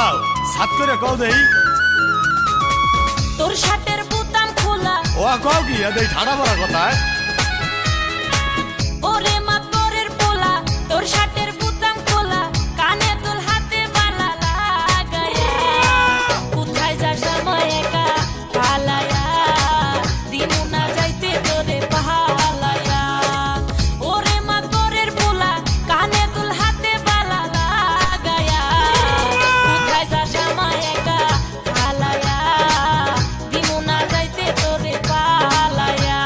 কও সাত করে কও দেই তোর শার্টের বোতাম খোলা ও কও কি এই ঠাড়া বড় কথা ওরে মাতরের পোলা তোর শার্টের বোতাম খোলা কানে তোর হাতে বালা লাগায়া কোথায় যাস সময় একা পালায়া দিনু না যাইতে তোরে পালায়া ওরে মাতরের পোলা কানে তোর হাতে বালা লাগায়া কোথায় যাস সময় একা পালায়া দিনু না যাইতে তোরে পালায়া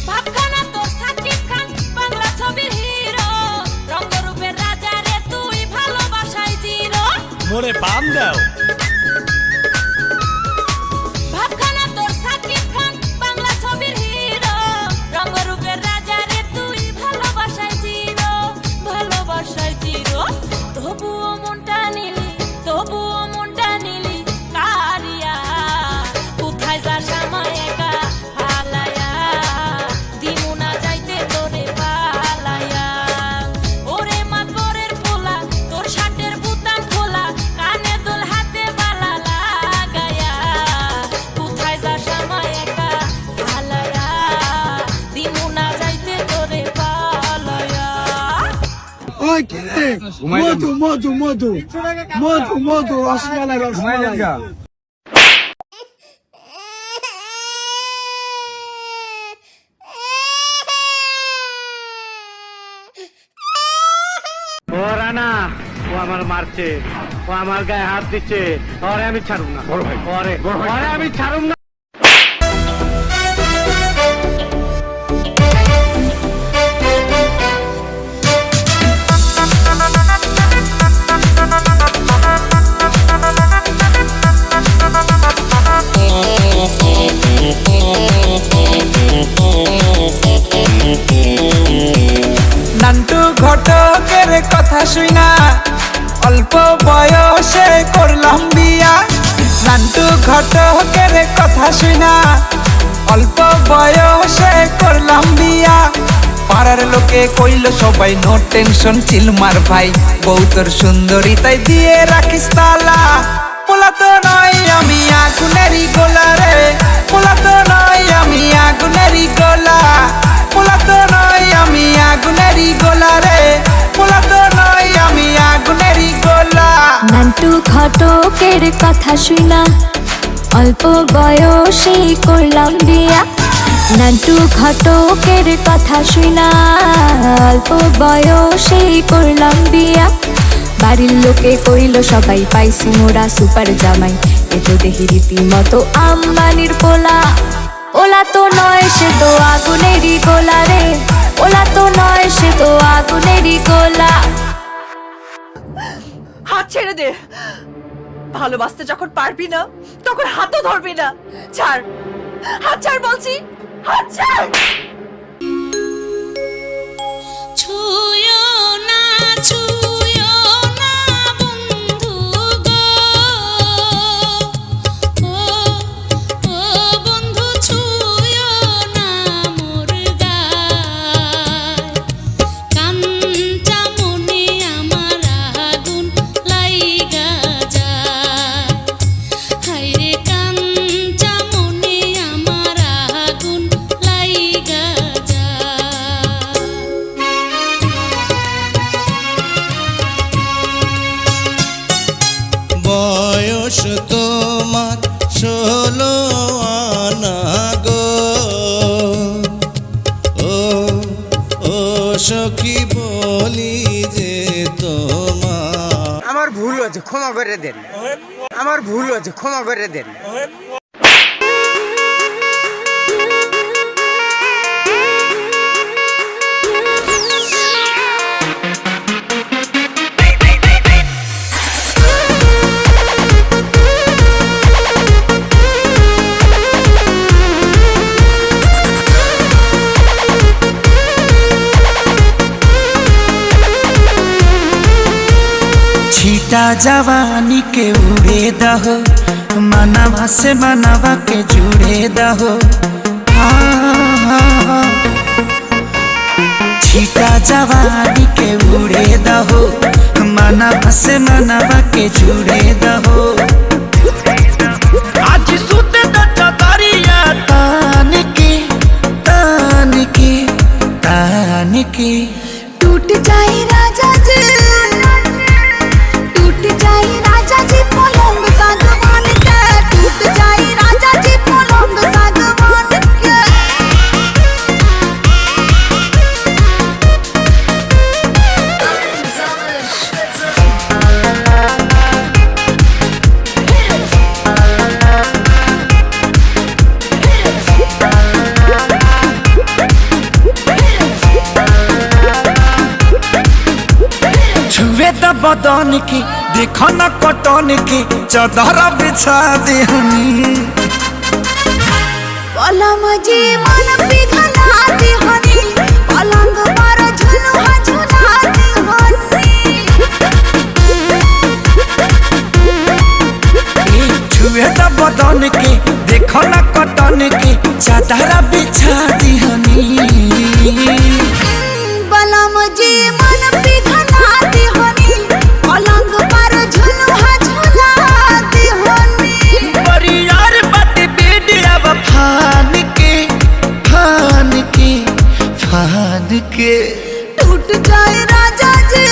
ভাবখানা তোর সাকিব খান বাংলা ছবির হিরো রঙ্গরূপের রাজা রে তুই ভালোবাসায় জিরো মোরে পাম দাও ভাবখানা তোর সাকিব খান বাংলা ছবির হিরো রঙ্গরূপের রাজা রে তুই ভালোবাসায় জিরো তবুও মনটা নিলি কারিয়া কোথায় যাস আমায় একা হালায়া দিমু না যাইতে তোরে পালায়া ওরে মাতবরের পোলা তোর শার্টের বোতাম খোলা কানে দোল হাতে বালা লাগায়া কোথায় যাস আমায় একা হালায়া দিমু না যাইতে তোরে পালায়া ওই কে মধু রসমালাই ও রানা ও আমার মারছে ও আমার গায়ে হাত দিচ্ছে ওরে আমি ছাড়ুম না ওরে আমি ছাড়ুম না নান্টু ঘটকের কথা শুনা অল্প বয়সে করলাম বিয়া নান্টু ঘটকের কথা শুনা অল্প বয়সে করলাম বিয়া পাড়ার লোকে কইল সবাই নো টেনশন চিলমার ভাই বউ তোর সুন্দরী তাই দিয়ে রাখিস তালা পোলা তো নয় আমি আগুনেরই গোলা রে পোলা তো নয় আমি আগুনেরই গোলা পোলা তো নয় আমি আগুনেরই গোলা রে পোলা তো নয় আমি আগুনেরই গোলা নান্টু ঘটকের কথা শুনা অল্প বয়সে করলাম বিয়া নান্টু ঘটকের কথা শুনা অল্প বয়সে করলাম বিয়া বাড়ির লোকে কইল সবাই পাইছি মোরা সুপার জামাই এতো দেখি রীতিমতো আম্বানির পোলা ওলা তো নয় সে তো আগুনেরই গোলা রে ওলা তো নয় সে তো আগুনেরই গোলা হাত ছেড়ে দে ভালোবাসতে যখন পারবি না তখন হাতও ধরবি না ছাড় হাত ছাড় বলছি হাত ছাড় ছুঁয়ো না বন্ধু গো ও বন্ধু ছুঁয়ো না মোর গায় কাঞ্চা মনে আমার আগুন লাইগা যায় হায়রে কাঞ্চা মনে আমার আগুন লাইগা যায় বয়স তোমার 16 আনা গো ও সখী বলি যে তোমার আমার ভুল হয়েছে ক্ষমা করে দেন আমার ভুল হয়েছে ক্ষমা করে দেন छीटा जवानी के उड़े दहो मनवा से मनवा के जुड़े दहो छीटा जवानी के उड़े दहो मनवा से मनवा के जुड़े दहो आज सुते द चदरिया तान के तान के तान के टूट जाए राजा जी, टूट जाए राजा जी पलंग सागवान के, टूट जाए राजा जी पलंग सागवान के। छुए द बदन की देखो न कटन की चदर बिछा देहनी पलम जी मन पिघला देहनी, पलंग पर झुलुआ झुला देहनी। छुए द बदन की देखो न कटन की चदर बिछा देहनी पलम जी मन पिघला देहनी, पलंग पर झुलुआ झुला देहनी। परियार बात बेडिया फान के फान के फान के टूट जाए राजा जी,